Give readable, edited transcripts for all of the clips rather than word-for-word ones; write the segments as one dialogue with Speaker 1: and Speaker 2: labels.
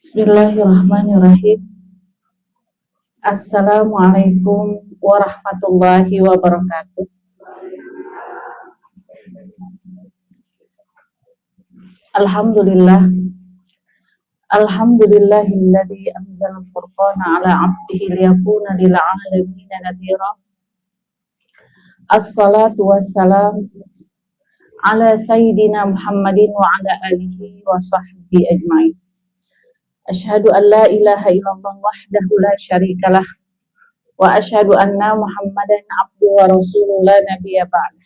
Speaker 1: Bismillahirrahmanirrahim. Assalamualaikum warahmatullahi wabarakatuh. Alhamdulillah. Alhamdulillahilladzi anzala al-furqana ala 'abdihi liyakuna lil 'alamina nadhira. Assalatu wassalam ala sayyidina Muhammadin wa ala alihi wa sahbihi ajmain. Asyhadu an la ilaha illallah wahdahu la syarikalah wa asyhadu anna Muhammadan abduhu wa rasuluhu la nabiyya ba'da.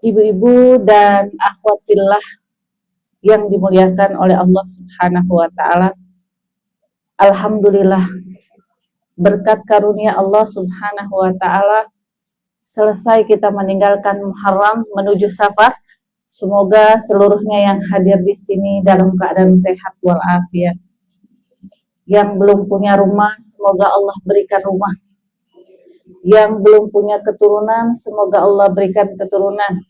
Speaker 1: Ibu-ibu dan akhwatillah yang dimuliakan oleh Allah Subhanahu wa taala. Alhamdulillah, berkat karunia Allah Subhanahu wa taala selesai kita meninggalkan Muharram menuju Safar. Semoga seluruhnya yang hadir di sini dalam keadaan sehat walafiat. Yang belum punya rumah, semoga Allah berikan rumah. Yang belum punya keturunan, semoga Allah berikan keturunan.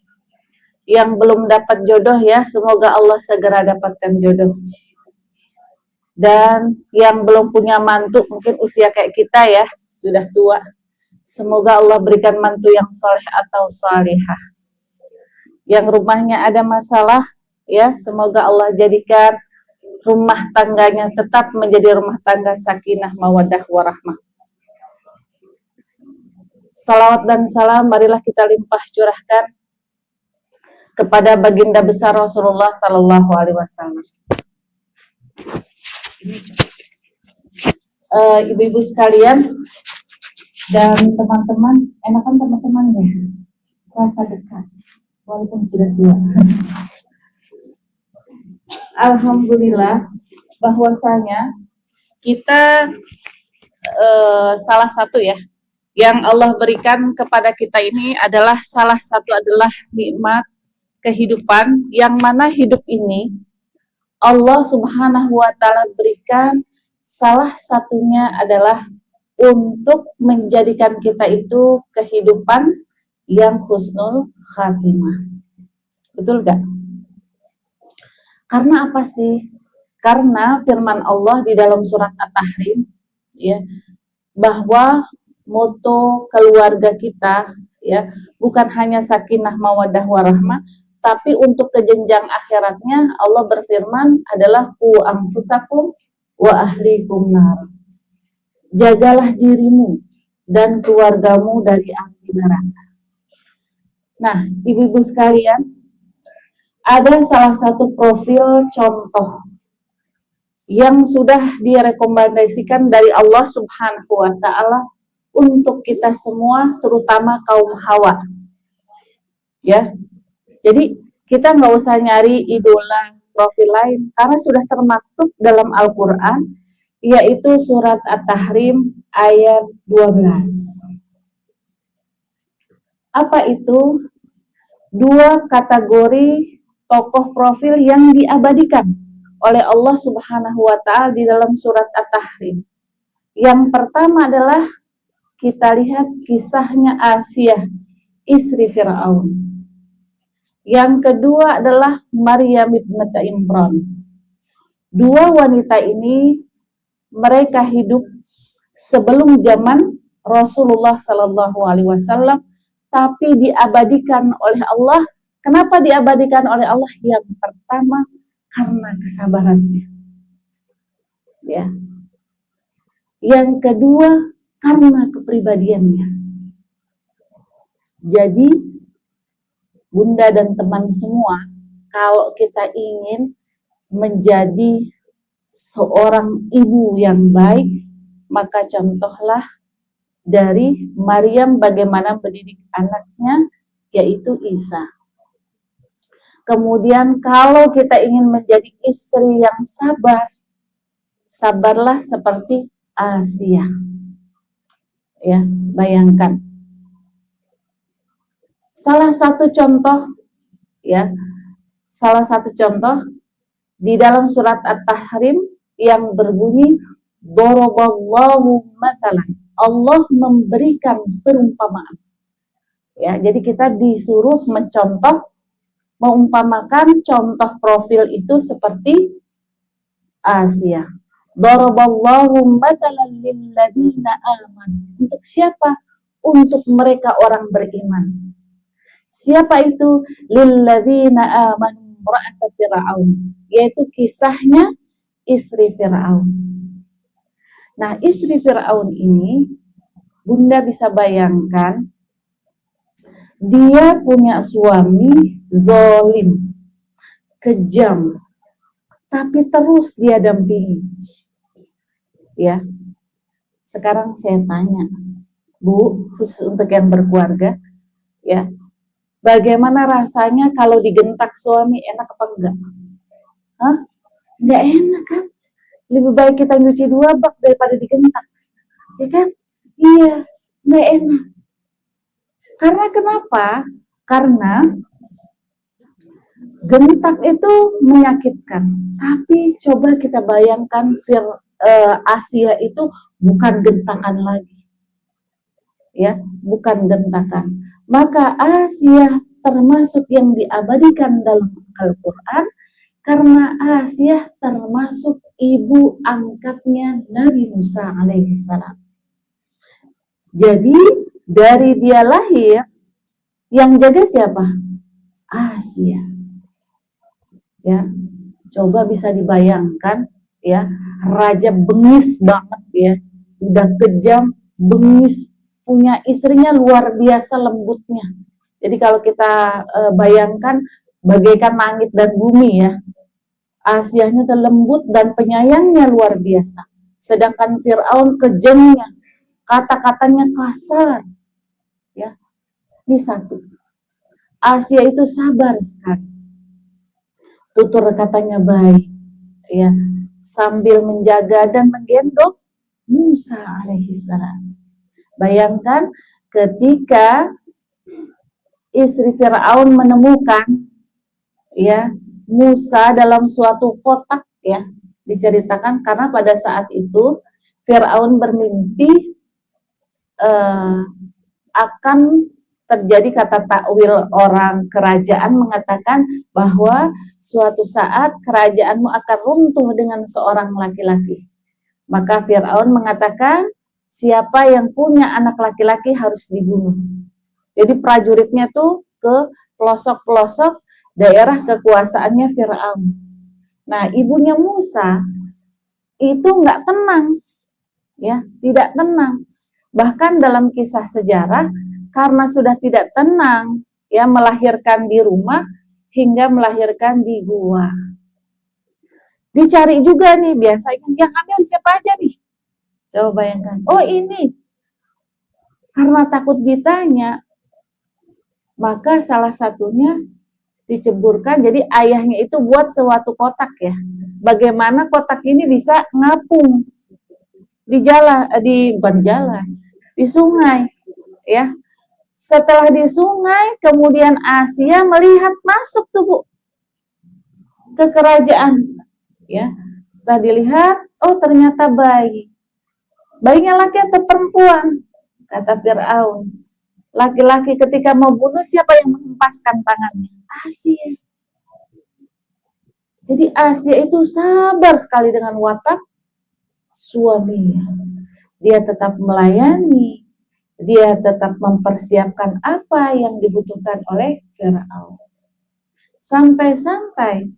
Speaker 1: Yang belum dapat jodoh ya, semoga Allah segera dapatkan jodoh. Dan yang belum punya mantu, mungkin usia kayak kita ya, sudah tua, semoga Allah berikan mantu yang soleh atau salihah. Yang rumahnya ada masalah, ya semoga Allah jadikan rumah tangganya tetap menjadi rumah tangga sakinah, mawaddah, warahmah. Salawat dan salam marilah kita limpah curahkan kepada baginda besar Rasulullah Sallallahu Alaihi Wasallam. Ibu-ibu sekalian dan teman-teman, enakan teman-temannya, rasa dekat. Walaupun sudah tua. Alhamdulillah bahwasanya kita salah satu ya yang Allah berikan kepada kita ini adalah salah satu adalah nikmat kehidupan, yang mana hidup ini Allah Subhanahu wa taala berikan salah satunya adalah untuk menjadikan kita itu kehidupan yang husnul khatimah. Betul gak? Karena apa sih? Karena firman Allah di dalam surat At-Tahrim ya, bahwa moto keluarga kita ya bukan hanya sakinah mawaddah warahmah, tapi untuk kejenjang akhiratnya Allah berfirman adalah qu anfusakum wa ahlikum nar. Jagalah dirimu dan keluargamu dari api neraka. Nah, ibu-ibu sekalian, ada salah satu profil contoh yang sudah direkomendasikan dari Allah Subhanahu wa taala untuk kita semua, terutama kaum Hawa. Ya. Jadi, kita nggak usah nyari idola profil lain karena sudah termaktub dalam Al-Qur'an, yaitu surat At-Tahrim ayat 12. Apa itu? Dua kategori tokoh profil yang diabadikan oleh Allah Subhanahu wa taala di dalam surat At-Tahrim. Yang pertama adalah kita lihat kisahnya Asyah, istri Fir'aun. Yang kedua adalah Maryam ibnata Imran. Dua wanita ini mereka hidup sebelum zaman Rasulullah Sallallahu Alaihi Wasallam, tapi diabadikan oleh Allah. Kenapa diabadikan oleh Allah? Yang pertama karena kesabarannya, ya. Yang kedua karena kepribadiannya. Jadi bunda dan teman semua, kalau kita ingin menjadi seorang ibu yang baik, maka contohlah dari Maryam bagaimana mendidik anaknya, yaitu Isa. Kemudian kalau kita ingin menjadi istri yang sabar, sabarlah seperti Asyah. Ya, bayangkan. Salah satu contoh di dalam surat At-Tahrim yang berbunyi daraballahu matalan. Allah memberikan perumpamaan. Ya, jadi kita disuruh mencontoh Mengumpamakan contoh profil itu seperti Asia. Daraballahu matalan lil ladzina amanu. Untuk siapa? Untuk mereka orang beriman. Siapa itu? Lil ladzina amanu ra'at Fir'aun. Yaitu kisahnya istri Fir'aun. Nah, istri Fir'aun ini, Bunda bisa bayangkan, dia punya suami zalim, kejam, tapi terus dia dampingi. Ya, sekarang saya tanya, Bu, khusus untuk yang berkeluarga, ya, bagaimana rasanya kalau digentak suami, enak apa enggak? Hah? Enggak enak kan? Lebih baik kita nyuci 2 bak daripada digentak, ya kan? Iya, enggak enak. Karena kenapa? Karena gentak itu menyakitkan. Tapi coba kita bayangkan Asia itu bukan gentakan lagi. Ya, bukan gentakan. Maka Asia termasuk yang diabadikan dalam Al-Quran karena Asia termasuk ibu angkatnya Nabi Musa alaihissalam. Jadi dari dia lahir yang jaga siapa? Asia. Ya, coba bisa dibayangkan ya, raja bengis banget ya, udah kejam, bengis, punya istrinya luar biasa lembutnya. Jadi kalau kita bayangkan bagaikan langit dan bumi ya, Asianya terlembut dan penyayangnya luar biasa. Sedangkan Fir'aun kejamnya, kata-katanya kasar. Ya, ini satu. Asia itu sabar sekali. Tutur katanya baik. Ya, sambil menjaga dan menggendong Musa alaihissalam. Bayangkan ketika istri Fir'aun menemukan ya Musa dalam suatu kotak ya, diceritakan karena pada saat itu Fir'aun bermimpi akan terjadi kata takwil orang kerajaan mengatakan bahwa suatu saat kerajaanmu akan runtuh dengan seorang laki-laki. Maka Fir'aun mengatakan siapa yang punya anak laki-laki harus dibunuh. Jadi prajuritnya tuh ke pelosok-pelosok daerah kekuasaannya Fir'aun. Nah, ibunya Musa itu nggak tenang, ya, tidak tenang. Bahkan dalam kisah sejarah, karena sudah tidak tenang, ya, melahirkan di rumah hingga melahirkan di gua. Dicari juga nih, biasanya yang hamil siapa aja nih? Coba bayangkan. Oh ini, karena takut ditanya, maka salah satunya diceburkan. Jadi ayahnya itu buat suatu kotak ya. Bagaimana kotak ini bisa ngapung di jalan, di sungai, ya. Setelah di sungai, kemudian Asia melihat masuk tuh Bu ke kerajaan, ya. Setelah dilihat, oh ternyata bayi. Bayinya laki atau perempuan? Kata Fir'aun. Laki-laki, ketika mau bunuh siapa yang menghempaskan tangannya? Asia. Jadi Asia itu sabar sekali dengan watak suaminya. Dia tetap melayani, dia tetap mempersiapkan apa yang dibutuhkan oleh Fir'aun. Sampai-sampai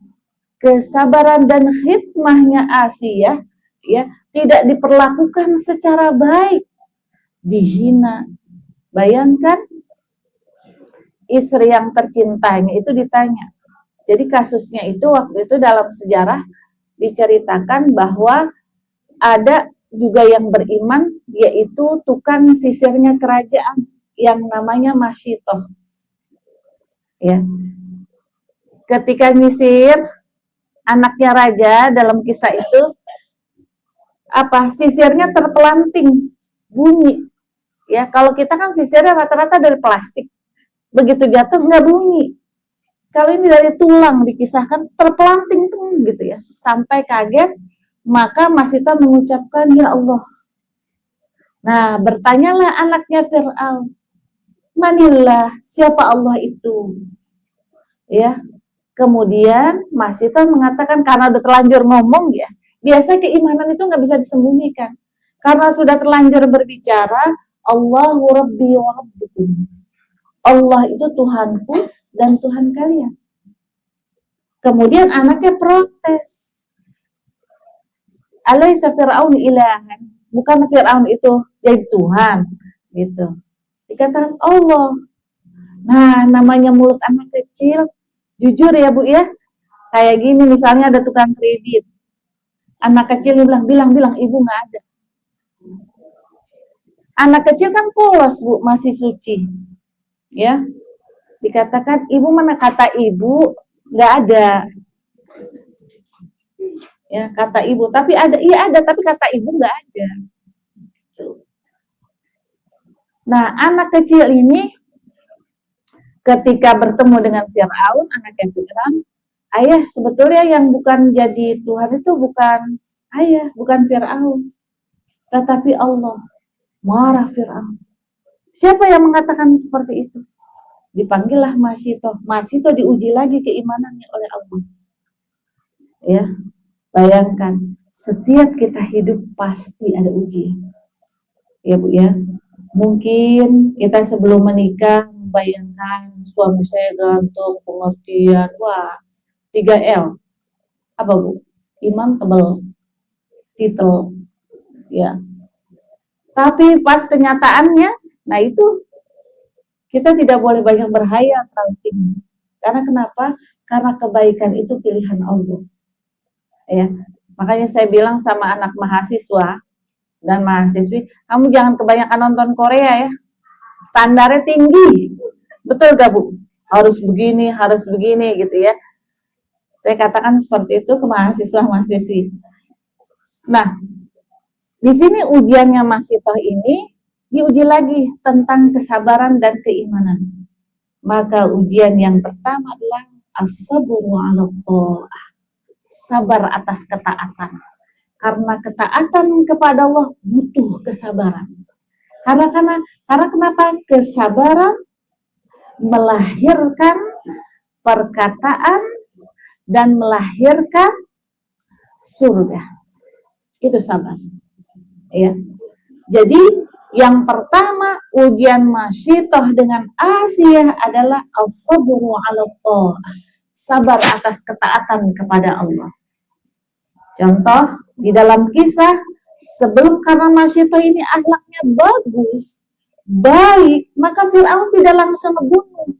Speaker 1: kesabaran dan khidmahnya Asia ya tidak diperlakukan secara baik, dihina. Bayangkan istri yang tercintanya itu ditanya. Jadi kasusnya itu waktu itu dalam sejarah diceritakan bahwa ada juga yang beriman, yaitu tukang sisirnya kerajaan yang namanya Masyitoh. Ya. Ketika nyisir anaknya raja dalam kisah itu, sisirnya terpelanting bunyi. Ya, kalau kita kan sisirnya rata-rata dari plastik, begitu jatuh nggak bunyi. Kalau ini dari tulang dikisahkan terpelanting tuh gitu ya, sampai kaget. Maka Masyitoh mengucapkan, ya Allah. Nah, bertanyalah anaknya Fir'aun, manillah, siapa Allah itu? ya. Kemudian Mas Ito mengatakan karena udah terlanjur ngomong ya, biasa keimanan itu nggak bisa disembunyikan. Karena sudah terlanjur berbicara, Allahu Rabbi wa Rabbukum. Allah itu Tuhanku dan Tuhan kalian. Kemudian anaknya protes. Alaysa Fir'aun ilahan? Bukan Fir'aun itu jadi Tuhan, gitu. Dikatakan Allah. Nah, namanya mulut anak kecil, jujur ya Bu ya, kayak gini misalnya ada tukang kredit, anak kecil bilang ibu nggak ada. Anak kecil kan polos Bu, masih suci, ya. Dikatakan ibu mana, kata ibu nggak ada, ya kata ibu. Tapi ada, iya ada, tapi kata ibu nggak ada. Nah, anak kecil ini ketika bertemu dengan Fir'aun, anaknya Fir'aun, ayah sebetulnya yang bukan jadi Tuhan itu bukan ayah, bukan Fir'aun, tetapi Allah. Marah Fir'aun. Siapa yang mengatakan seperti itu? Dipanggillah Masito. Masito diuji lagi keimanannya oleh Allah. Ya, bayangkan setiap kita hidup pasti ada ujian. Ya Bu ya. Mungkin kita sebelum menikah membayangkan suami saya ganteng, pengertian, wah 3L. Apa Bu? Iman tebel, titel, ya. Tapi pas kenyataannya, nah itu kita tidak boleh banyak berhayal terlalu tinggi. Karena kenapa? Karena kebaikan itu pilihan Allah. Ya, makanya saya bilang sama anak mahasiswa dan mahasiswi, kamu jangan kebanyakan nonton Korea ya. Standarnya tinggi. Betul gak Bu? Harus begini gitu ya. Saya katakan seperti itu ke mahasiswa-mahasiswi. Nah, di sini ujiannya Mas Sitoh ini diuji lagi tentang kesabaran dan keimanan. Maka ujian yang pertama adalah as-sabru 'ala tha'ah. Sabar atas ketaatan. Karena ketaatan kepada Allah butuh kesabaran. Karena kenapa? Kesabaran melahirkan perkataan dan melahirkan surga. Itu sabar. Ya. Jadi yang pertama ujian Masitoh dengan Asia adalah as-sabru 'ala tha'ah. Sabar atas ketaatan kepada Allah. Contoh di dalam kisah sebelum, karena Masitoh ini akhlaknya bagus, baik, maka Fir'aun tidak langsung membunuh.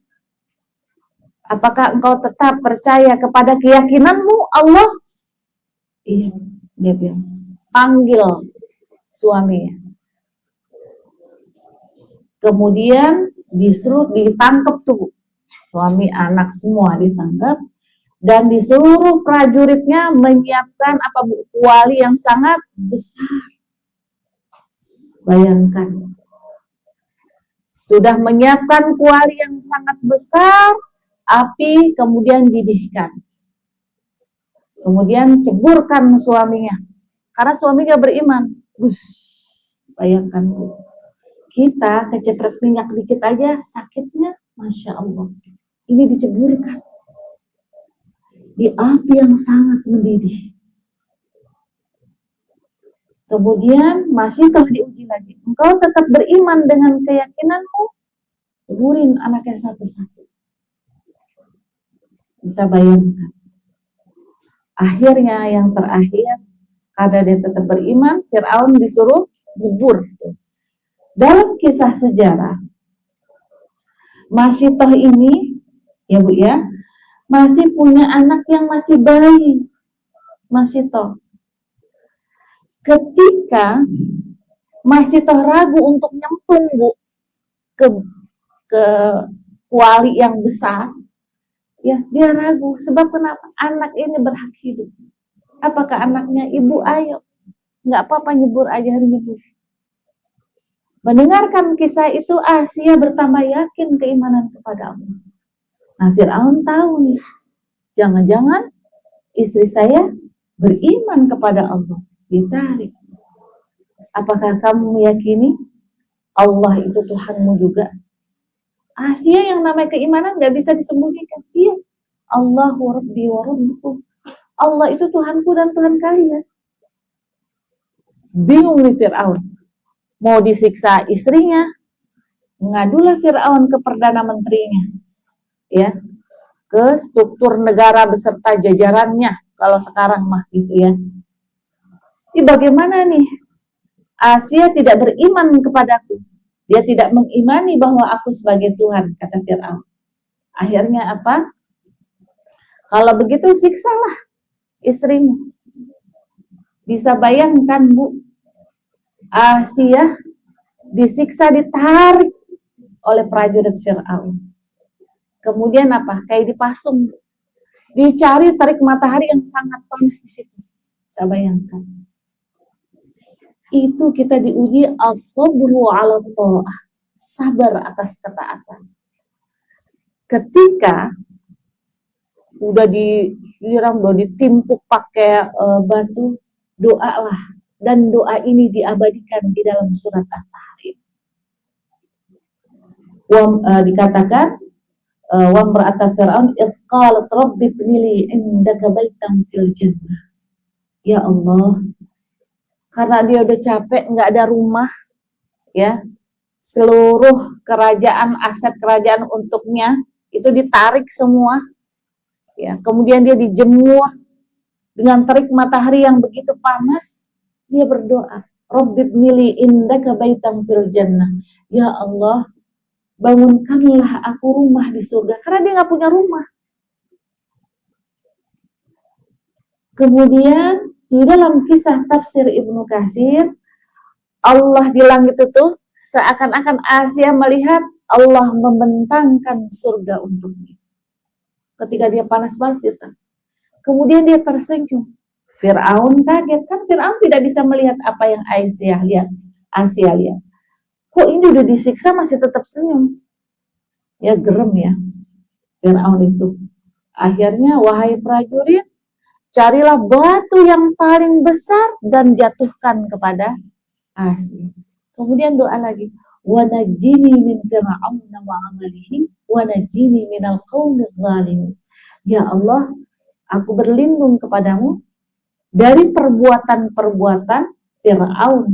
Speaker 1: Apakah engkau tetap percaya kepada keyakinanmu Allah? Iya, dia bilang. Panggil suaminya. Kemudian disuruh ditangkap tuh. Suami anak semua ditangkap. Dan di seluruh prajuritnya menyiapkan kuali yang sangat besar. Bayangkan. Sudah menyiapkan kuali yang sangat besar, api kemudian didihkan. Kemudian ceburkan suaminya. Karena suaminya beriman. Bayangkan Bu. Kita kecepret minyak dikit aja sakitnya, Masya Allah. Ini diceburkan di api yang sangat mendidih. Kemudian Masitoh diuji lagi. Engkau tetap beriman dengan keyakinanmu, ceburin anaknya satu-satu. Bisa bayangkan. Akhirnya yang terakhir, karena dia tetap beriman, Fir'aun disuruh nyebur. Dalam kisah sejarah, Masitoh ini, ya Bu ya, masih punya anak yang masih bayi. Masitoh. Ketika Masitoh ragu untuk nyemplung Bu ke kuali yang besar, ya dia ragu. Sebab kenapa? Anak ini berhak hidup. Apakah anaknya? Ibu ayo, nggak apa-apa nyebur aja, nyebur. Mendengarkan kisah itu, Asia bertambah yakin keimanan kepada Allah. Nah, Fir'aun tahu nih, jangan-jangan istri saya beriman kepada Allah. Ditarik. Apakah kamu meyakini Allah itu Tuhanmu juga? Asia yang namanya keimanan nggak bisa disembunyikan. Iya. Allahu Rabbi wa Rabbukum. Allah itu Tuhanku dan Tuhan kalian. Bingung nih Fir'aun. Mau disiksa istrinya, ngadulah Fir'aun ke Perdana Menterinya. Ya, ke struktur negara beserta jajarannya. Kalau sekarang mah gitu ya. Ini bagaimana nih? Asia tidak beriman kepadaku. Dia tidak mengimani bahwa aku sebagai Tuhan, kata Fir'aun. Akhirnya apa? Kalau begitu siksalah istrimu. Bisa bayangkan Bu, Asia disiksa, ditarik oleh prajurit Fir'aun. Kemudian apa? Kayak dipasung. Dicari tarik matahari yang sangat panas di situ. Bisa bayangkan. Itu kita diuji as-sabru 'ala tha'ah. Sabar atas ketaatan. Ketika udah disiram, udah ditimpuk pakai batu, doalah, dan doa ini diabadikan di dalam surat At-Tahrim. Dikatakan wa imra'ata fir'aun id qalat rabbi ibnili indaka baitan fil jannah. Ya Allah, karena dia udah capek, nggak ada rumah, ya, seluruh kerajaan, aset kerajaan untuknya itu ditarik semua. Ya, kemudian dia dijemur dengan terik matahari yang begitu panas. Dia berdoa, Rabbibnili indaka baitan fil jannah. Ya Allah, bangunkanlah aku rumah di surga. Karena dia nggak punya rumah. Kemudian di dalam kisah tafsir Ibnu Katsir, Allah di langit itu seakan-akan Asia melihat Allah membentangkan surga untuknya. Ketika dia panas-panas, kemudian dia tersenyum. Fir'aun kaget, kan Fir'aun tidak bisa melihat apa yang Asia lihat. Kok ini udah disiksa masih tetap senyum? Ya gerem ya Fir'aun itu. Akhirnya, wahai prajurit, carilah batu yang paling besar dan jatuhkan kepada Asia. Kemudian doa lagi, wa najjini min fir'auna wa 'amalihi wa najjini minal qaumidz zalimin. Ya Allah, aku berlindung kepadamu dari perbuatan-perbuatan Fir'aun,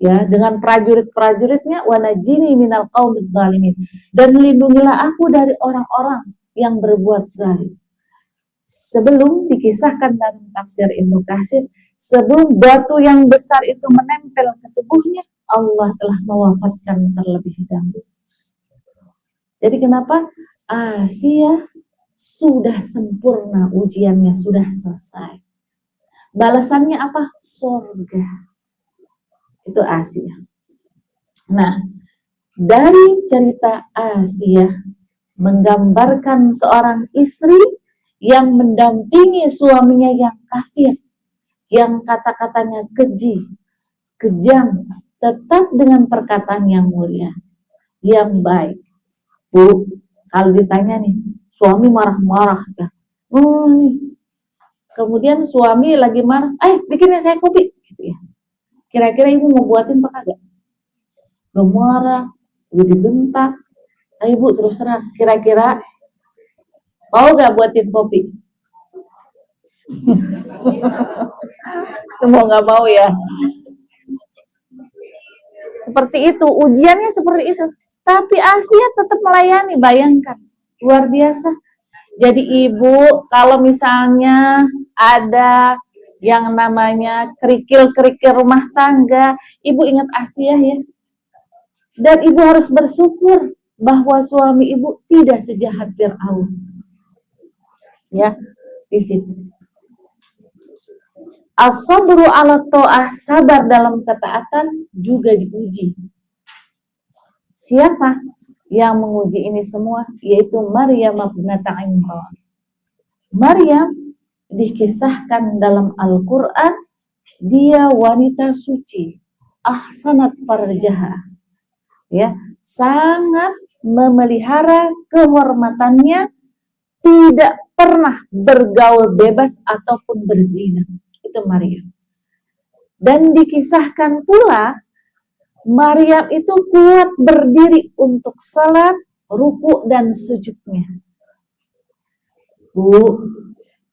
Speaker 1: ya, dengan prajurit-prajuritnya, wa najjini minal qaumidz zalimin, dan lindungilah aku dari orang-orang yang berbuat zalim. Sebelum dikisahkan dalam tafsir Ibnu Katsir, sebelum batu yang besar itu menempel ke tubuhnya, Allah telah mewafatkan terlebih dahulu. Jadi kenapa? Asia sudah sempurna ujiannya, sudah selesai. Balasannya apa? Surga. Itu Asia. Nah, dari cerita Asia menggambarkan seorang istri yang mendampingi suaminya yang kafir, yang kata-katanya keji, kejam, tetap dengan perkataan yang mulia, yang baik. Bu, kalau ditanya nih, suami marah-marah ya, kemudian suami lagi marah, bikinin saya kopi, gitu ya. Kira-kira ibu mau buatin apa kagak? Udah marah, udah dibentak, ibu terus terang, kira-kira mau gak buatin kopi? Mau gak mau ya. Seperti itu, ujiannya seperti itu. Tapi Asia tetap melayani, bayangkan. Luar biasa. Jadi ibu, kalau misalnya ada yang namanya kerikil-kerikil rumah tangga, ibu ingat Asia ya. Dan ibu harus bersyukur bahwa suami ibu tidak sejahat Fir'aun. Ya, di situ. As-sabru 'ala tha'ah, sabar dalam ketaatan juga diuji. Siapa yang menguji ini semua? Yaitu Maryam binti Imran. Maryam dikisahkan dalam Al-Quran, dia wanita suci, ahsanat farjaha, ya, sangat memelihara kehormatannya, tidak pernah bergaul bebas ataupun berzina. Itu Maryam. Dan dikisahkan pula Maryam itu kuat berdiri untuk salat, ruku dan sujudnya. Bu,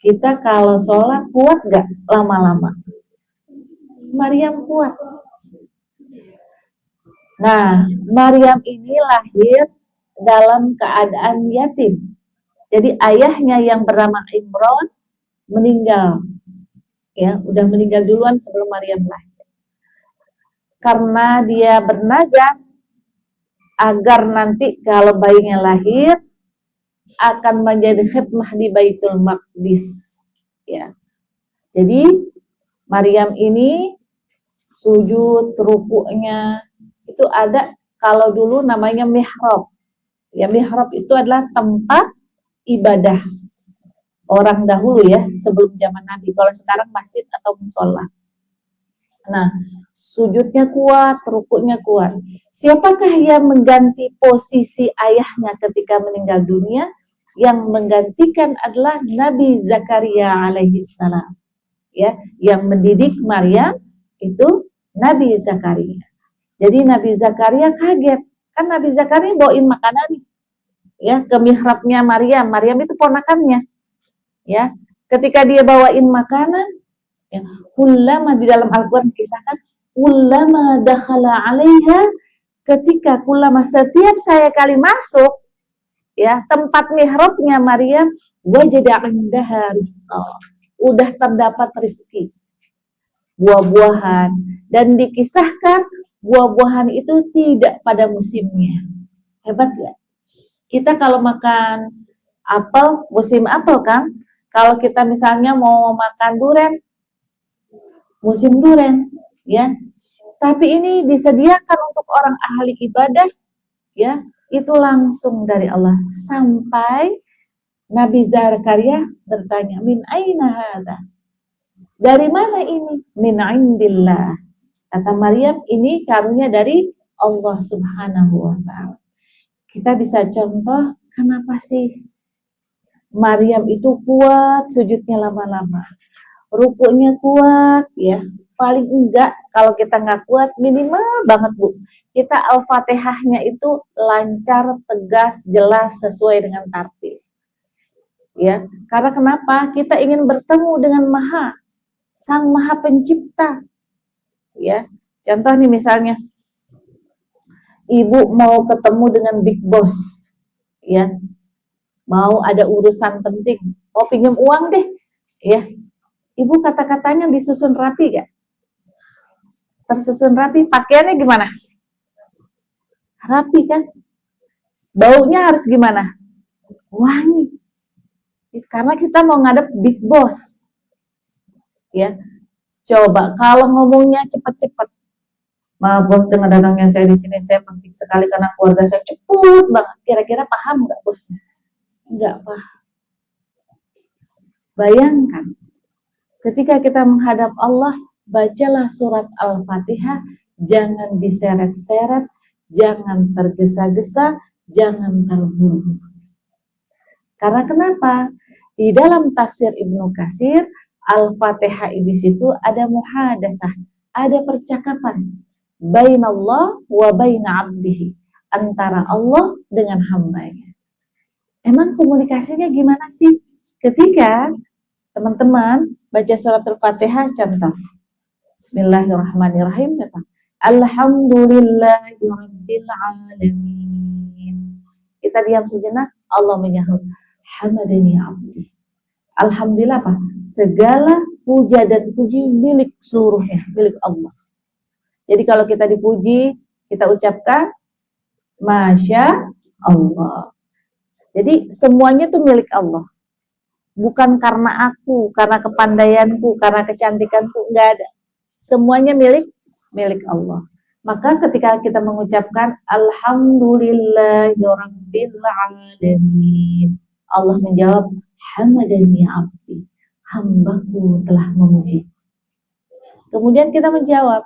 Speaker 1: kita kalau sholat kuat gak lama-lama? Maryam kuat. Nah, Maryam ini lahir dalam keadaan yatim. Jadi ayahnya yang bernama Imran meninggal. Ya, udah meninggal duluan sebelum Maryam lahir. Karena dia bernazar agar nanti kalau bayinya lahir akan menjadi khidmah di Baitul Maqdis. Ya. Jadi Maryam ini sujud, rukuknya itu ada, kalau dulu namanya mihrab. Ya, mihrab itu adalah tempat ibadah orang dahulu ya, sebelum zaman Nabi. Kalau sekarang masjid atau musola. Nah, sujudnya kuat, rukuknya kuat. Siapakah yang mengganti posisi ayahnya ketika meninggal dunia? Yang menggantikan adalah Nabi Zakaria alaihissalam. Ya, yang mendidik Maryam itu Nabi Zakaria. Jadi Nabi Zakaria kaget, kan Nabi Zakaria bawain makanan ya ke mihrabnya Maryam. Maryam itu ponakannya. Ya, ketika dia bawain makanan, ya, ulama di dalam Al-Qur'an kisahkan ulama dakhala 'alaiha, ketika ulama setiap saya kali masuk ya tempat mihrabnya Maryam, wajada 'indaha rizqa, udah terdapat rezeki, buah-buahan, dan dikisahkan buah-buahan itu tidak pada musimnya. Hebat ya? Kita kalau makan apel, musim apel kan? Kalau kita misalnya mau makan durian, musim durian, ya. Tapi ini disediakan untuk orang ahli ibadah, ya. Itu langsung dari Allah. Sampai Nabi Zakaria bertanya, min aina hadza? Dari mana ini? Min indillah. Kata Maryam, ini karunia dari Allah Subhanahu wa ta'ala. Kita bisa contoh, kenapa sih Maryam itu kuat sujudnya lama-lama, rukuknya kuat ya. Paling enggak kalau kita nggak kuat, minimal banget Bu, kita Al-Fatihahnya itu lancar, tegas, jelas, sesuai dengan tartil. Ya, karena kenapa? Kita ingin bertemu dengan Sang Maha Pencipta. Ya, contoh nih misalnya, ibu mau ketemu dengan Big Boss, ya, mau ada urusan penting, mau pinjam uang deh, ya, ibu kata-katanya disusun rapi gak? Tersusun rapi, pakaiannya gimana? Rapi kan? Baunya harus gimana? Wangi. Karena kita mau ngadep Big Boss. Ya. Coba kalau ngomongnya cepat-cepat. Maaf bos, dengan datangnya saya di sini saya penting sekali karena keluarga saya cepet banget. Kira-kira paham nggak bosnya? Nggak paham. Bayangkan, ketika kita menghadap Allah, bacalah surat Al-Fatihah, jangan diseret-seret, jangan tergesa-gesa, jangan terburu-buru. Karena kenapa? Di dalam tafsir Ibnu Katsir, Al-Fatihah di situ ada muhadatsah, ada percakapan bainallah wa baina 'abdihi, antara Allah dengan hambanya. Emang komunikasinya gimana sih? Ketika teman-teman baca surat Al-Fatihah, contoh Bismillahirrahmanirrahim, kata Alhamdulillahirabbil alamin. Kita diam sejenak, Allah menyahut hamadani 'abdi. Alhamdulillah apa? Segala puja dan puji milik seluruhnya, milik Allah. Jadi kalau kita dipuji, kita ucapkan Masya Allah. Jadi semuanya itu milik Allah. Bukan karena aku, karena kepandaianku, karena kecantikanku, enggak ada. Semuanya milik Allah. Maka ketika kita mengucapkan Alhamdulillahirabbil alamin, Allah menjawab hamadani abdi, hambaku telah memuji. Kemudian kita menjawab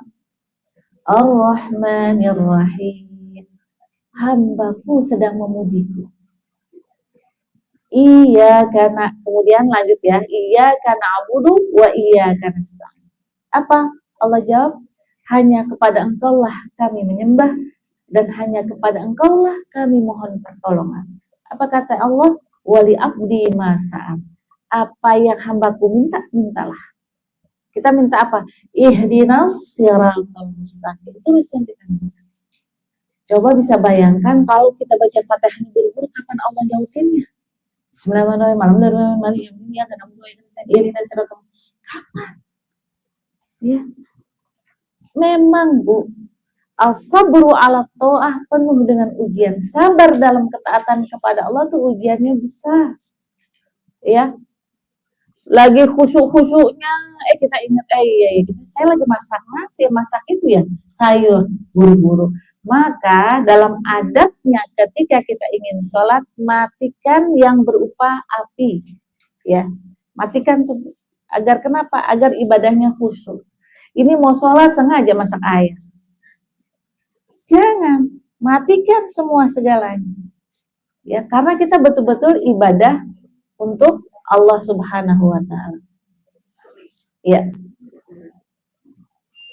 Speaker 1: Ar-Rahmanir-Rahim, hambaku sedang memujiku. Iya karena, kemudian lanjut ya, iya karena abudu wa iya karena nasta'in. Apa? Allah jawab, hanya kepada Engkau lah kami menyembah dan hanya kepada Engkau lah kami mohon pertolongan. Apa kata Allah? wali abdi masa'al. Apa yang hambaku minta, mintalah. Kita minta apa? Ihdinas siratal mustaqim. Itu yang kita minta. Coba bisa bayangkan kalau kita baca Fatihah ini buru-buru, kapan Allah nyautinnya? Bismillahirrahmanirrahim. Kapan? Ya. Memang Bu, as-sabru ala ta'ah penuh dengan ujian. Sabar dalam ketaatan kepada Allah tuh ujiannya besar. Ya. Lagi khusyuk-khusyuknya, kita ingat, saya lagi masak nasi, masak itu ya, sayur, buru-buru. Maka dalam adabnya ketika kita ingin sholat, matikan yang berupa api. Ya, matikan tuh. Agar kenapa? Agar ibadahnya khusyuk. Ini mau sholat sengaja masak air. Jangan, matikan semua segalanya. Ya, karena kita betul-betul ibadah untuk Allah Subhanahu wa ta'ala. Ya.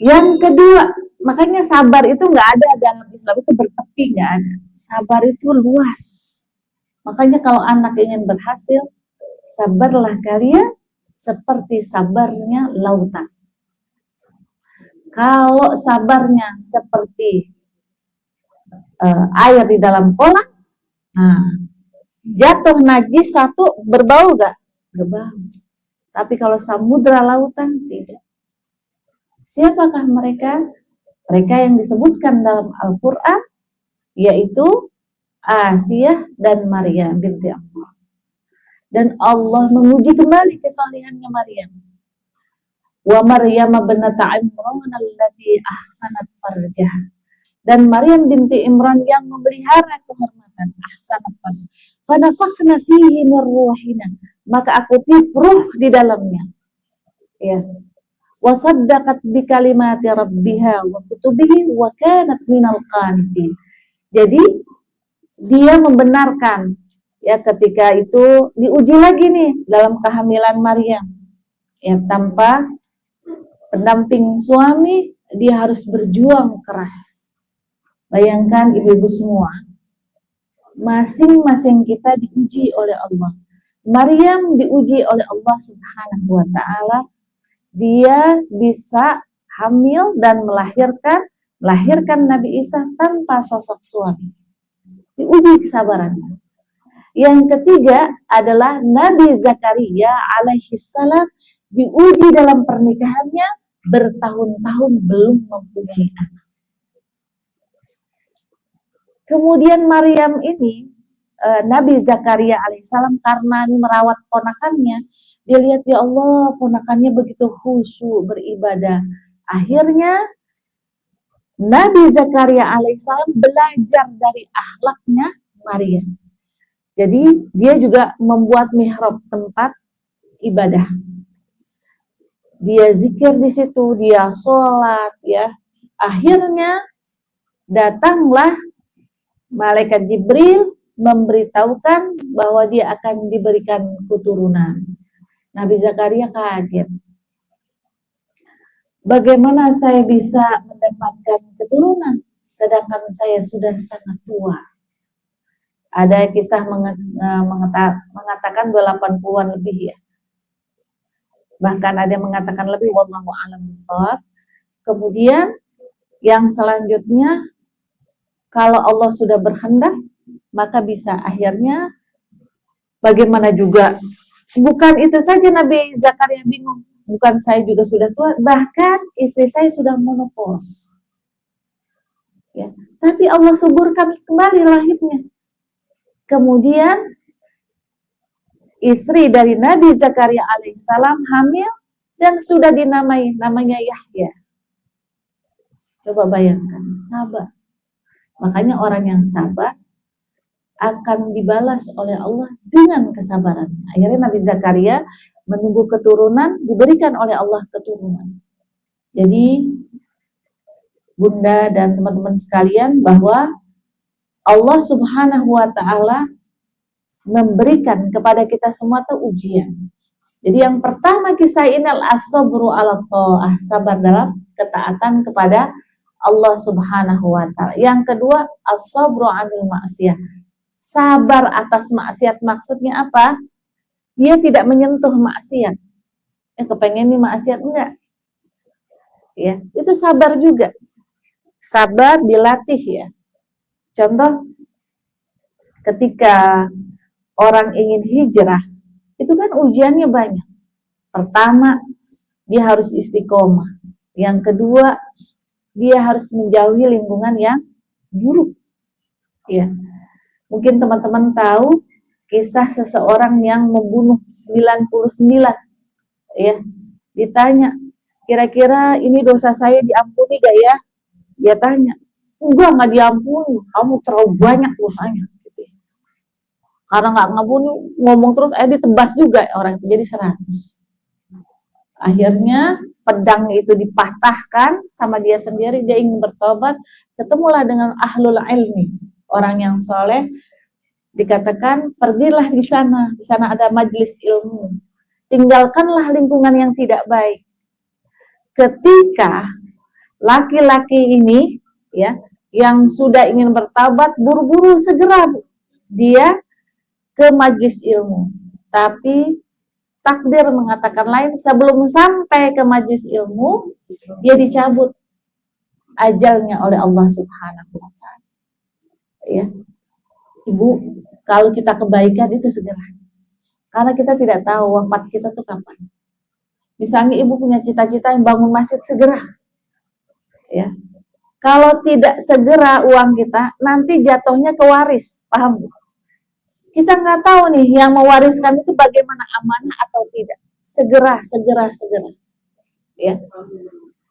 Speaker 1: Yang kedua, makanya sabar itu nggak ada dalam Islam, itu bertepi, nggak ada. Sabar itu luas. Makanya kalau anak ingin berhasil, sabarlah kalian seperti sabarnya lautan. Kalau sabarnya seperti air di dalam kolam, jatuh najis satu, berbau gak? Berbau. Tapi kalau samudra lautan, tidak. Siapakah mereka? Mereka yang disebutkan dalam Al-Quran, yaitu Asiyah dan Maryam binti Imran. Dan Allah menguji kembali kesalihannya Maryam. Wa Maryam binta Imran allati ahsanat farjaha. Dan Maryam binti Imran yang memelihara kehormatan, ahsanat farjaha. Fa nafakhna fihi min ruhina. Maka aku tiup ruh di dalamnya. Ya. Wa saddaqat bi kalimati rabbiha wa kutubihi wa kanat minal qanitin. Jadi dia membenarkan, ya, ketika itu diuji lagi nih dalam kehamilan Maryam. Ya, tanpa pendamping suami, dia harus berjuang keras. Bayangkan ibu-ibu semua, masing-masing kita diuji oleh Allah. Maryam diuji oleh Allah Subhanahu wa ta'ala. Dia bisa hamil dan melahirkan Nabi Isa tanpa sosok suami. Diuji kesabarannya. Yang ketiga adalah Nabi Zakaria alaihi salam, diuji dalam pernikahannya, bertahun-tahun belum mempunyai anak. Kemudian Maryam ini, Nabi Zakaria alaihissalam, karena merawat ponakannya, dia lihat, ya Allah, ponakannya begitu khusyuk beribadah. Akhirnya Nabi Zakaria alaihissalam belajar dari akhlaknya Maryam. Jadi dia juga membuat mihrab, tempat ibadah. Dia zikir di situ, dia sholat, ya. Akhirnya datanglah malaikat Jibril memberitahukan bahwa dia akan diberikan keturunan. Nabi Zakaria kaget. Bagaimana saya bisa mendapatkan keturunan sedangkan saya sudah sangat tua? Ada kisah mengatakan 80-an lebih, ya. Bahkan ada yang mengatakan lebih, wallahu a'lam bishawab. Kemudian yang selanjutnya, kalau Allah sudah berkehendak, maka bisa. Akhirnya bagaimana juga, bukan itu saja Nabi Zakaria bingung, bukan saya juga sudah tua, bahkan istri saya sudah menopause. Ya. Tapi Allah suburkan kembali lahirnya. Kemudian istri dari Nabi Zakaria alaihissalam hamil dan sudah namanya Yahya. Coba bayangkan, sabar. Makanya orang yang sabar akan dibalas oleh Allah dengan kesabaran. Akhirnya Nabi Zakaria menunggu keturunan, diberikan oleh Allah keturunan. Jadi Bunda dan teman-teman sekalian, bahwa Allah Subhanahu wa ta'ala memberikan kepada kita semua itu ujian. Jadi yang pertama kisah ini as-sabru ala ta'ah, sabar dalam ketaatan kepada Allah Subhanahu wa ta'ala. Yang kedua as-sabru 'anil ma'siyah, Sabar atas maksiat maksudnya apa? Dia tidak menyentuh maksiat. Kepengen nih maksiat enggak? Ya, itu sabar juga. Sabar dilatih ya. Contoh, ketika orang ingin hijrah, itu kan ujiannya banyak. Pertama, dia harus istiqomah. Yang kedua, dia harus menjauhi lingkungan yang buruk. Ya, mungkin teman-teman tahu kisah seseorang yang membunuh 99. Ya, ditanya, kira-kira ini dosa saya diampuni gak ya? Dia tanya, enggak diampuni, kamu terlalu banyak dosanya. Karena nggak ngampuni, ngomong terus, ditebas juga orang itu jadi 100. Akhirnya pedang itu dipatahkan sama dia sendiri, dia ingin bertobat, ketemulah dengan ahlul ilmi, orang yang soleh, dikatakan pergilah di sana ada majelis ilmu, tinggalkanlah lingkungan yang tidak baik. Ketika laki-laki ini ya yang sudah ingin bertobat, buru-buru segera dia ke majelis ilmu, tapi takdir mengatakan lain. Sebelum sampai ke majelis ilmu, dia dicabut ajalnya oleh Allah Subhanahu wa Ta'ala. Ya, Ibu, kalau kita kebaikan itu segera, karena kita tidak tahu wafat kita tuh kapan. Misalnya ibu punya cita-cita yang bangun masjid, segera. Ya, kalau tidak segera uang kita, nanti jatuhnya ke waris, paham Bu? Kita nggak tahu nih yang mewariskan itu bagaimana, amanah atau tidak. Segera. Ya.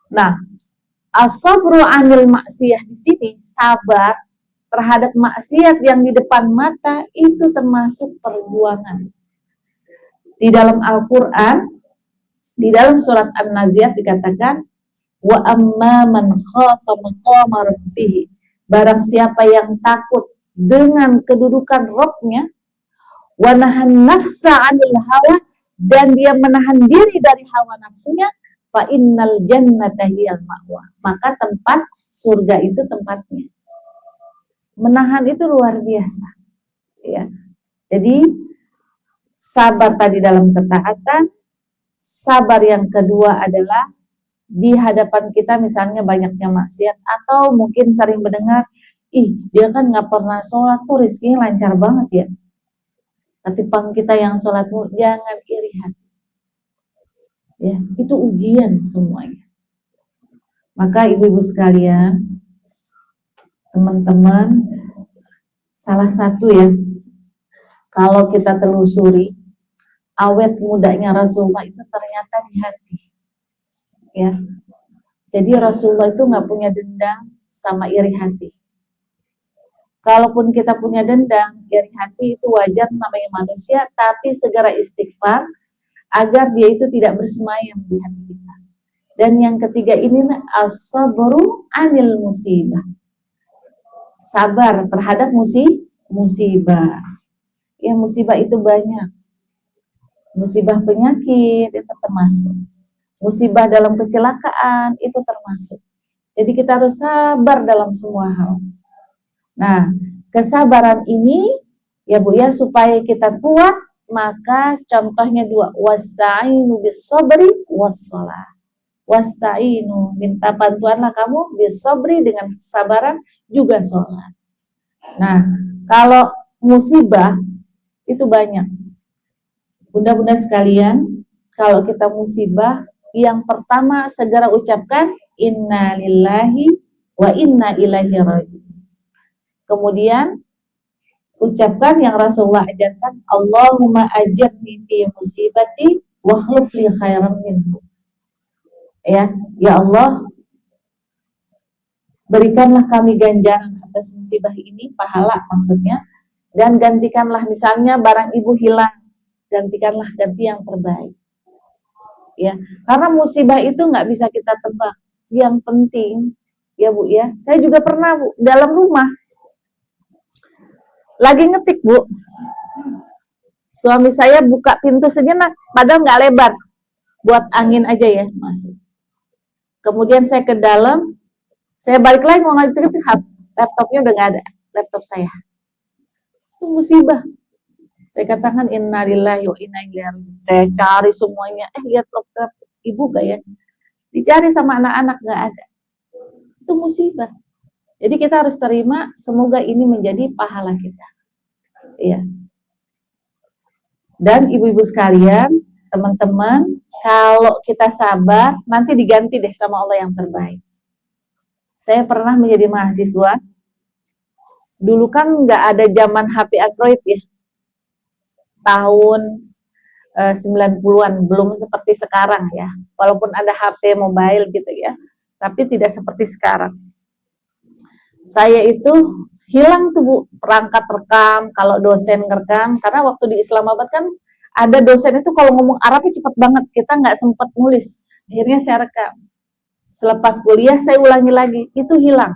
Speaker 1: Nah, as-sabru 'anil maksiyah di sini, sabar terhadap maksiat yang di depan mata itu termasuk perjuangan. Di dalam Al-Qur'an, di dalam surat An-Nazi'at dikatakan, wa amma man khafa maqama rabbih, barang siapa yang takut dengan kedudukan Rabb-nya, wa nahan nafsa 'anil hawa, dan dia menahan diri dari hawa nafsunya, fa innal jannata hiyal ma'wa, maka tempat surga itu tempatnya. Menahan itu luar biasa. Ya. Jadi sabar tadi dalam ketaatan, sabar yang kedua adalah di hadapan kita misalnya banyaknya maksiat, atau mungkin sering mendengar, dia kan nggak pernah sholat tuh rezekinya lancar banget ya. Tapi kita yang sholat, jangan iri hati. Ya, itu ujian semuanya. Maka ibu-ibu sekalian, teman-teman, salah satu ya, kalau kita telusuri, awet mudanya Rasulullah itu ternyata di hati. Ya, jadi Rasulullah itu nggak punya dendam sama iri hati. Kalaupun kita punya dendam, iri hati, itu wajar, namanya manusia, tapi segera istighfar agar dia itu tidak bersemayam di hati kita. Dan yang ketiga ini, as-sabru 'anil musibah. Sabar terhadap musibah. Ya, musibah itu banyak. Musibah penyakit itu termasuk. Musibah dalam kecelakaan itu termasuk. Jadi kita harus sabar dalam semua hal. Nah, kesabaran ini ya Bu ya, supaya kita kuat, maka contohnya 2, wasta'inu bis-sabri was-shalah. Wasta'inu, minta bantuanlah kamu bis-sabri, dengan kesabaran, juga sholat. Nah, kalau musibah itu banyak. Bunda-bunda sekalian, kalau kita musibah, yang pertama segera ucapkan inna lillahi wa inna ilaihi raji'un. Kemudian ucapkan yang Rasulullah ajarkan, Allahumma ajirni fi musibati wa khluf li khairan minhu. Ya Allah, berikanlah kami ganjaran atas musibah ini, pahala maksudnya, dan gantikanlah, misalnya barang ibu hilang, gantikanlah ganti yang terbaik. Ya, karena musibah itu nggak bisa kita tebak. Yang penting ya Bu ya, saya juga pernah Bu, dalam rumah lagi ngetik Bu, suami saya buka pintu sejenak, padahal nggak lebar, buat angin aja ya masuk. Kemudian saya ke dalam, saya balik lagi mau ngetik, laptopnya udah nggak ada, laptop saya. itu musibah. Saya katakan innalillahi wa inna ilaihi raji'un. Saya cari semuanya, lihat laptop ibu gak ya? Dicari sama anak-anak gak ada. Itu musibah. Jadi kita harus terima, semoga ini menjadi pahala kita. Iya. Dan ibu-ibu sekalian, teman-teman, kalau kita sabar, nanti diganti deh sama Allah yang terbaik. Saya pernah menjadi mahasiswa. Dulu kan nggak ada zaman HP Android ya. Tahun 90-an, belum seperti sekarang ya. Walaupun ada HP mobile gitu ya, tapi tidak seperti sekarang. Saya itu hilang tuh Bu, perangkat rekam, kalau dosen ngerekam, karena waktu di Islamabad kan ada dosen itu kalau ngomong Arabnya cepat banget, kita nggak sempat nulis. Akhirnya saya rekam. Selepas kuliah saya ulangi lagi, itu hilang.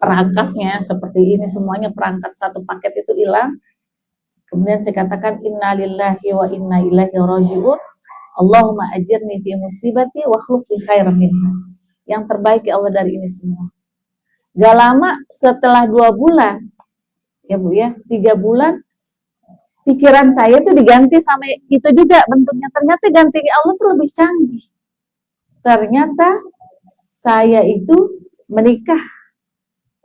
Speaker 1: Perangkatnya seperti ini, semuanya perangkat satu paket itu hilang. Kemudian saya katakan innalillahi wa inna ilaihi raji'un. Allahumma ajirni fi musibati wa akhlif li khairan minha. Yang terbaik ya Allah dari ini semua. Gak lama setelah 2 bulan, ya Bu ya, 3 bulan, pikiran saya tuh diganti sama itu juga bentuknya. Ternyata ganti Allah tuh lebih canggih. Ternyata saya itu menikah.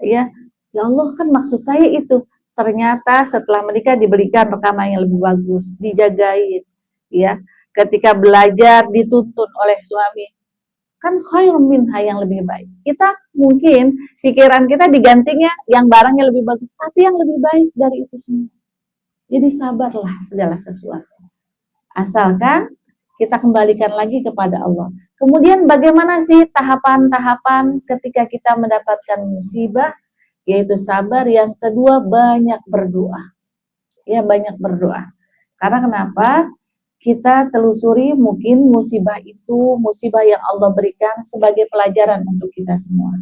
Speaker 1: Ya Allah kan maksud saya itu. Ternyata setelah menikah diberikan rekaman yang lebih bagus, dijagain, ya. Ketika belajar dituntun oleh suami, kan khairun minha yang lebih baik. Kita mungkin pikiran kita digantinya yang barangnya lebih bagus, tapi yang lebih baik dari itu semua. Jadi sabarlah segala sesuatu. Asalkan kita kembalikan lagi kepada Allah. Kemudian bagaimana sih tahapan-tahapan ketika kita mendapatkan musibah? Yaitu sabar. Yang kedua, banyak berdoa. Ya, banyak berdoa. Karena kenapa? Kita telusuri mungkin musibah itu musibah yang Allah berikan sebagai pelajaran untuk kita semua.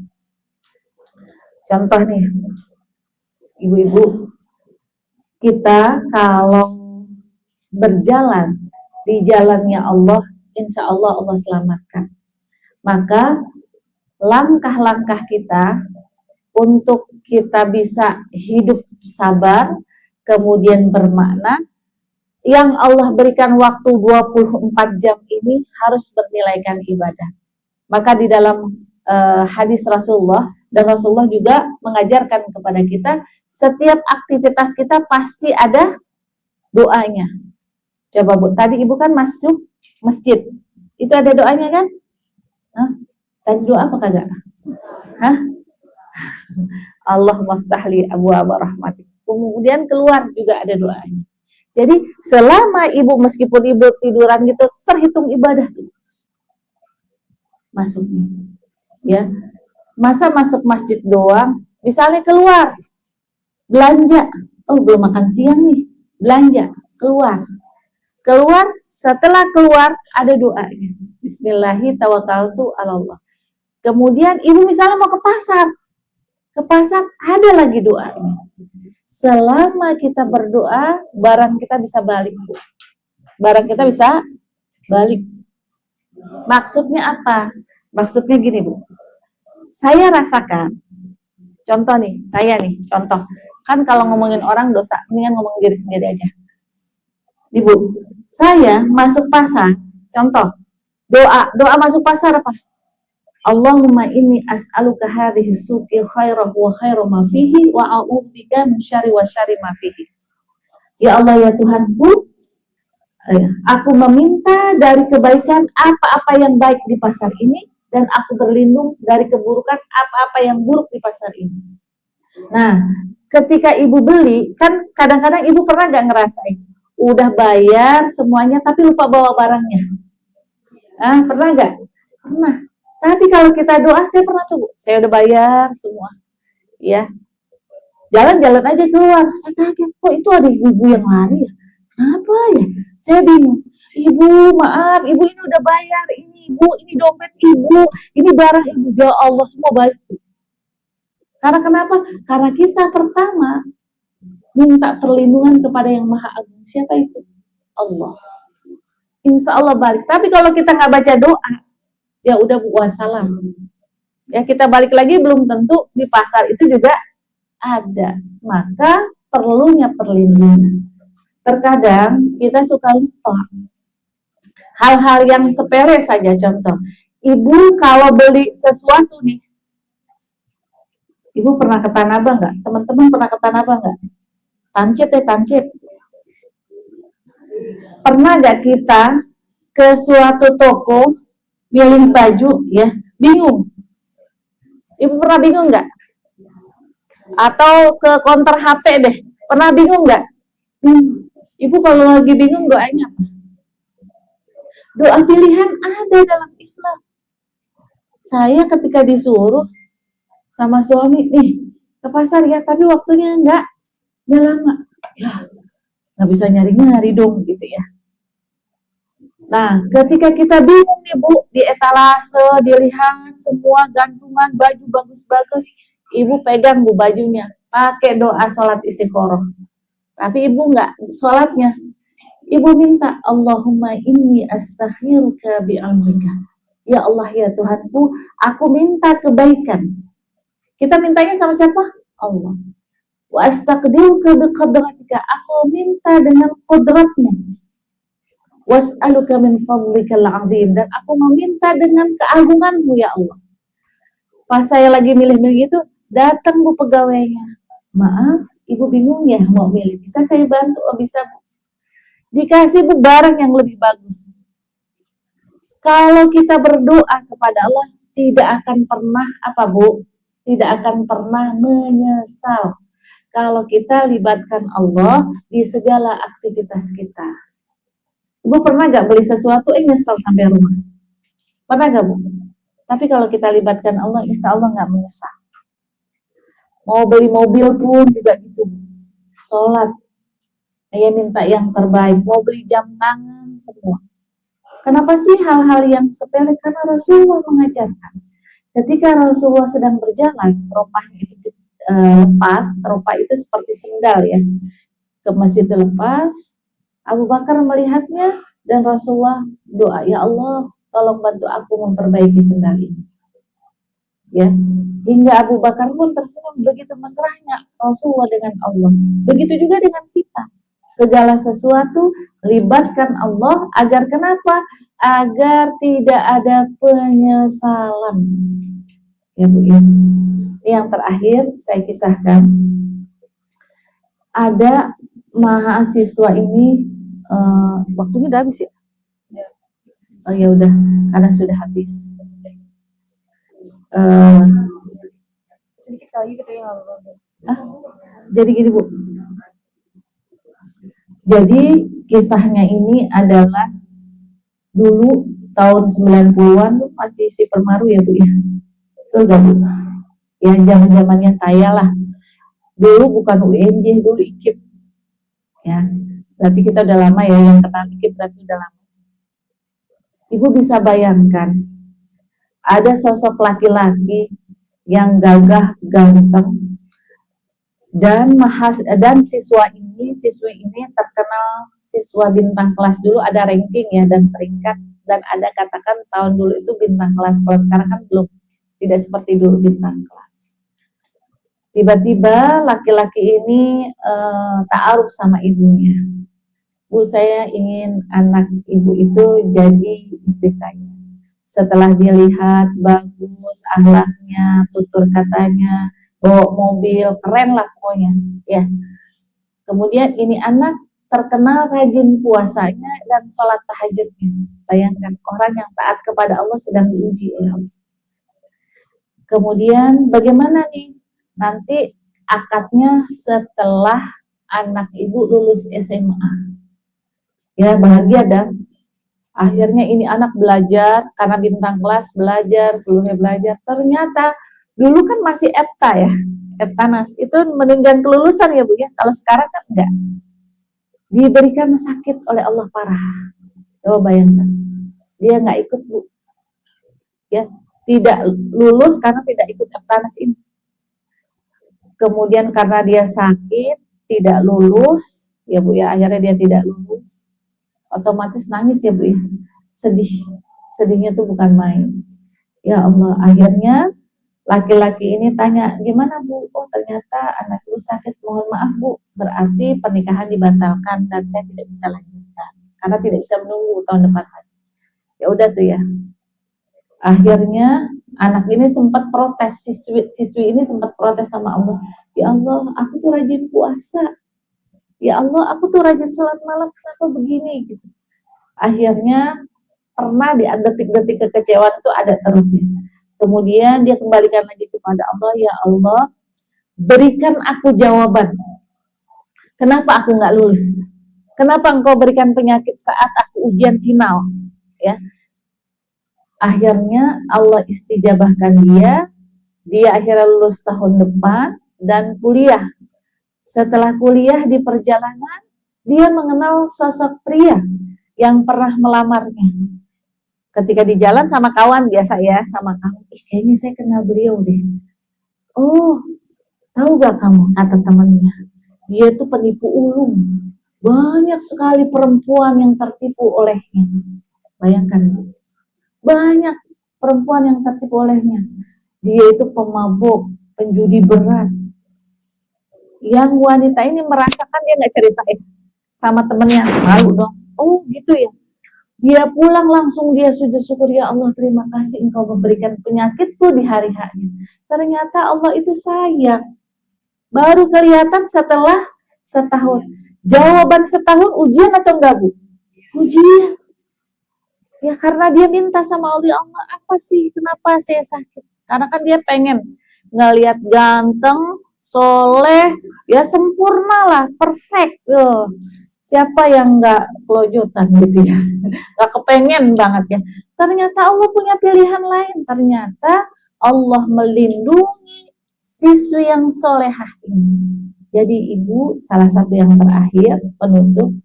Speaker 1: Contoh nih, ibu-ibu, kita kalau berjalan di jalannya Allah, insya Allah Allah selamatkan. Maka langkah-langkah kita untuk kita bisa hidup sabar, kemudian bermakna, yang Allah berikan waktu 24 jam ini harus bernilaikan ibadah. Maka di dalam hadis Rasulullah, dan Rasulullah juga mengajarkan kepada kita, setiap aktivitas kita pasti ada doanya. Coba Bu, tadi Ibu kan masuk masjid, itu ada doanya kan? Hah? Tadi doa apa kagak? Hah? Allahumma ftahli abwaaba rahmatik. Kemudian keluar juga ada doanya. Jadi selama ibu meskipun ibu tiduran gitu terhitung ibadah tuh masuknya, ya. Masa masuk masjid doang, misalnya keluar belanja, belum makan siang nih, belanja, keluar, setelah keluar ada doanya. Bismillahi tawakkaltu 'ala Allah. Kemudian ibu misalnya mau ke pasar ada lagi doanya. Selama kita berdoa, barang kita bisa balik, Bu. Barang kita bisa balik. Maksudnya apa? Maksudnya gini, Bu. Saya rasakan, contoh nih, contoh. Kan kalau ngomongin orang dosa, mendingan ngomong diri sendiri aja. Ibu, saya masuk pasar, contoh, doa masuk pasar apa? Allahumma inni as'aluka hadhihi suqi khairahu wa khairu ma fihi wa a'udzubika min syarri wa syarri ma fihi. Ya Allah ya Tuhanku, aku meminta dari kebaikan apa-apa yang baik di pasar ini, dan aku berlindung dari keburukan apa-apa yang buruk di pasar ini. Nah, ketika ibu beli, kan kadang-kadang ibu pernah gak ngerasain udah bayar semuanya tapi lupa bawa barangnya? Pernah gak? Pernah. Tapi kalau kita doa, saya pernah tuh, saya udah bayar semua, ya. Jalan-jalan aja keluar, saya kaget, kok itu ada ibu yang lari ya? Kenapa ya? Saya bingung. Ibu, maaf, ibu ini udah bayar, ini ibu, ini dompet ibu, ini barang ibu, ya Allah semua balik. Karena kenapa? Karena kita pertama minta perlindungan kepada yang Maha Agung. Siapa itu? Allah. Insya Allah balik. Tapi kalau kita nggak baca doa, ya udah wassalam. Ya kita balik lagi belum tentu di pasar itu juga ada. Maka perlunya perlindungan. Terkadang kita suka lupa hal-hal yang sepele saja. Contoh, ibu kalau beli sesuatu nih, ibu pernah ke Tanah Abang nggak? Teman-teman pernah ke Tanah Abang nggak? Tamcit. Pernah nggak kita ke suatu toko milih baju, ya, bingung? Ibu pernah bingung nggak? Atau ke konter HP deh, pernah bingung nggak? Ibu kalau lagi bingung doanya apa? Doa pilihan ada dalam Islam. Saya ketika disuruh sama suami, nih ke pasar ya, tapi waktunya nggak lama. Ya, nggak bisa nyari-nyari dong gitu ya. Nah, ketika kita bingung nih Bu, di etalase, dilihat semua gantungan baju bagus-bagus, ibu pegang Bu bajunya, pakai doa sholat istikharah. Tapi ibu nggak sholatnya, ibu minta, Allahumma inni astakhiruka bi'amrika. Ya Allah ya Tuhanku, aku minta kebaikan. Kita mintanya sama siapa? Allah. Wa astaqdiruka biqadratika, aku minta dengan kodratmu. Was'aluka min fadlikal azim, dan aku meminta dengan keagunganmu ya Allah. Pas saya lagi milih-milih itu, datang Bu pegawainya. Maaf, ibu bingung ya mau milih, bisa saya bantu? Oh bisa Bu. Dikasih Bu barang yang lebih bagus. Kalau kita berdoa kepada Allah, tidak akan pernah apa Bu? Tidak akan pernah menyesal. Kalau kita libatkan Allah di segala aktivitas kita. Ibu pernah gak beli sesuatu nyesel sampai rumah? Pernah gak Bu? Tapi kalau kita libatkan Allah, insya Allah gak menyesal. Mau beli mobil pun juga gitu. Sholat, saya minta yang terbaik. Mau beli jam tangan, semua. Kenapa sih hal-hal yang sepele? Karena Rasulullah mengajarkan. Ketika Rasulullah sedang berjalan, teropahnya itu lepas, teropah itu seperti sendal ya. Ke masjid lepas, Abu Bakar melihatnya dan Rasulullah doa, ya Allah, tolong bantu aku memperbaiki sendal ini. Ya, hingga Abu Bakar pun tersenyum, begitu mesranya Rasulullah dengan Allah. Begitu juga dengan kita. Segala sesuatu libatkan Allah agar kenapa? Agar tidak ada penyesalan. Ya Bu ya. Yang terakhir saya kisahkan, ada mahasiswa ini waktunya udah habis ya? Oh ya udah, karena sudah habis. Sedikit lagi kita yang jadi gini Bu. Jadi kisahnya ini adalah dulu tahun 90-an masih si Permaru ya Bu ya. Betul gak Bu? Ya zaman-zamannya saya lah. Dulu bukan UNJ, dulu IKIP. Ya. Berarti kita udah lama ya yang kenal IKIP, berarti udah lama. Ibu bisa bayangkan ada sosok laki-laki yang gagah, ganteng, dan siswi ini terkenal siswa bintang kelas. Dulu ada ranking ya dan peringkat, dan ada katakan tahun dulu itu bintang kelas. Kalau sekarang kan belum, tidak seperti dulu bintang kelas. Tiba-tiba laki-laki ini ta'aruf sama ibunya. Bu, saya ingin anak ibu itu jadi istri saya. Setelah dilihat bagus akhlaknya, tutur katanya, bawa mobil, keren lah pokoknya. Ya. Kemudian ini anak terkenal rajin puasanya dan sholat tahajudnya. Bayangkan orang yang taat kepada Allah sedang diuji oleh Allah. Kemudian bagaimana nih nanti akadnya setelah anak ibu lulus SMA? Ya bahagia dan akhirnya ini anak belajar karena bintang kelas, belajar seluruhnya belajar. Ternyata dulu kan masih EPTA ya, EPTANAS itu menunjang kelulusan ya Bu ya. Kalau sekarang kan enggak. Diberikan sakit oleh Allah parah. Coba bayangkan, dia nggak ikut Bu, ya tidak lulus karena tidak ikut EPTANAS ini. Kemudian karena dia sakit tidak lulus ya Bu ya, akhirnya dia tidak lulus. Otomatis nangis ya Bu ya, sedihnya tuh bukan main. Ya Allah, akhirnya Laki-laki ini tanya, gimana Bu? Oh ternyata anak ibu sakit, mohon maaf Bu, berarti pernikahan dibatalkan dan saya tidak bisa lanjutkan karena tidak bisa menunggu tahun depan lagi. Ya udah tuh ya. Akhirnya anak ini sempat protes, siswi ini sempat protes sama Allah. Ya Allah, aku tuh rajin puasa. Ya Allah, aku tuh rajin sholat malam, kenapa begini? Gitu. Akhirnya pernah di detik-detik kekecewaan itu ada terus ya. Kemudian dia kembalikan lagi kepada Allah, ya Allah, berikan aku jawaban. Kenapa aku nggak lulus? Kenapa engkau berikan penyakit saat aku ujian final? Ya, akhirnya Allah istijabahkan dia akhirnya lulus tahun depan dan kuliah. Setelah kuliah di perjalanan, dia mengenal sosok pria yang pernah melamarnya. Ketika di jalan sama kawan biasa ya, sama kawan, kayaknya saya kenal beliau deh. Oh, tahu gak kamu, kata temannya, dia itu penipu ulung. Banyak sekali perempuan yang tertipu olehnya. Bayangkan, banyak perempuan yang tertipu olehnya. Dia itu pemabuk, penjudi berat. Yang wanita ini merasakan, dia nggak ceritain sama temennya, malu dong. Oh gitu ya. Dia pulang langsung dia sujud syukur, ya Allah terima kasih engkau memberikan penyakitku di hari haknya. Ternyata Allah itu sayang. Baru kelihatan setelah setahun. Jawaban setahun ujian atau enggak Bu? Ujian. Ya karena dia minta sama Allah, Allah apa sih kenapa saya sakit? Karena kan dia pengen ngelihat ganteng, soleh, ya sempurna lah, perfect. Siapa yang nggak kelojotan gitu ya, nggak kepengen banget ya. Ternyata Allah punya pilihan lain. Ternyata Allah melindungi siswi yang solehah ini. Jadi ibu, salah satu yang terakhir penutup,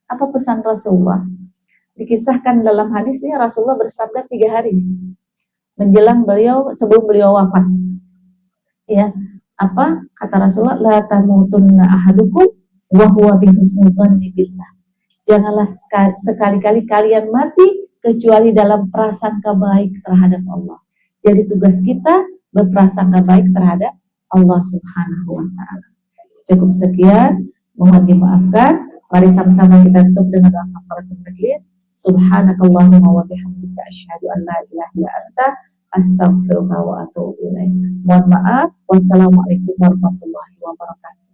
Speaker 1: apa pesan Rasulullah? Dikisahkan dalam hadisnya Rasulullah bersabda 3 hari menjelang sebelum beliau wafat. Ya, apa kata Rasulullah? La tamutunna ahadukum wa huwa bihusnul dzanni billah. Janganlah sekali-kali kalian mati kecuali dalam prasangka baik terhadap Allah. Jadi tugas kita berprasangka baik terhadap Allah Subhanahu wa taala. Cukup sekian, mohon dimaafkan. Mari sama-sama kita tutup dengan doa kafaratul majlis. Subhanakallahumma wa bihamdika asyhadu an la ilaha illa anta astaghfiruka wa atubu ilaik. Mohon maaf. Wassalamualaikum warahmatullahi wabarakatuh.